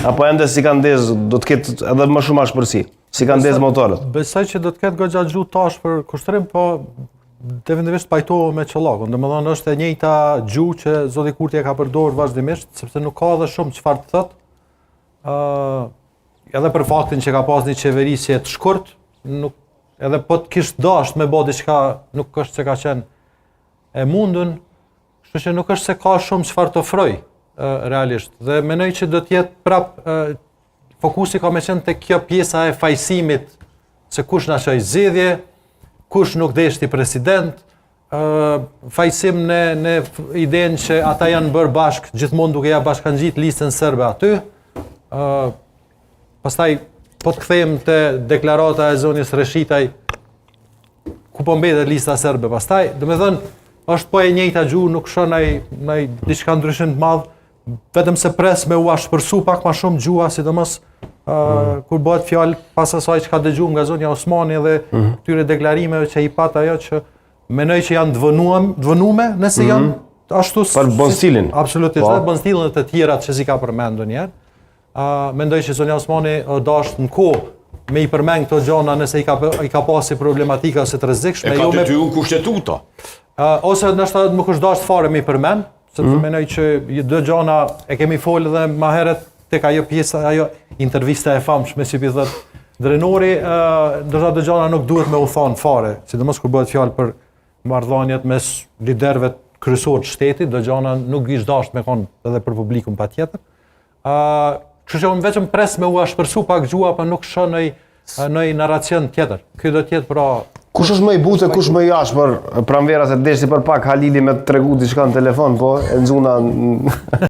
Apo ende si ka ndezë, do të ketë edhe më shumë ashpërsi, si ka ndezë motorët? Besoj që do të ketë goxha gjuhë tash për kushtrim, po definitivisht pajtohu me qellakun. Domethënë është e njëjta gjuhë që zoti Kurti e ka përdorur vazhdimisht, sepse nuk ka edhe shumë çfarë të thotë. Edhe për faktin që ka pas një qeverisje të shkurt, nuk edhe po të kishte dashur me bë diçka, nuk është se ka qenë e mundun, kështu që nuk është se ka shumë çfarë të ofroj realisht. Dhe mendoj që do të jetë prap fokusi ka më qenë tek kjo pjesa e fajsimit, se kush na çoi zgjedhje, kush nuk deshti president, fajsim në idenë që ata janë bërë bashkë, gjithmonë duke ja bashkangjit listën serbe aty. Pastaj po të kthejmë te deklarata e zonjës Reshitaj, ku po mbetet lista serbe pastaj, domethënë është po e njëjta gjuhë, nuk shoh ndaj diçka ndryshim të madh, vetëm se pres me u ashpërsu pak më shumë gjuha, sidomos kur bëhet fjalë pas asaj që ka dëgjuar nga zonja Osmani dhe këtyre deklarimeve që i pat ajo që mendoj që janë dëvënume nëse janë ashtu për bon stilin. Absolutisht, dhe bon stilin e të tjerat që si ka përmendur ndonjëherë. Mendoj që zonja Osmani dashur në kohë me i përmend këto gjëra nëse i ka pasi problematika ose të rrezikshme. E ka detyruar kushtetuta. Ose ndoshta nuk është dashur fare me i përmend, sepse mendoj që do gjëra e kemi folë edhe më herët tek ajo pjesa, ajo intervista e famshme që i thotë Drenori, ndoshta do gjëra nuk duhet me u thon fare, sidomos kur bëhet fjalë për marrëdhëniet mes liderëve kryesorë të shtetit, do gjëra nuk ish dashur me kon edhe për publikun patjetër. Kështu që unë vetëm pres me u ashpërsu pak gjua, për nuk shoh në narracion tjetër. Ky do të jetë pra. Kush është më i butë, kush më i ashpër, pranvera se deshti për pak Halili me të tregu diçka në telefon, po e nxuna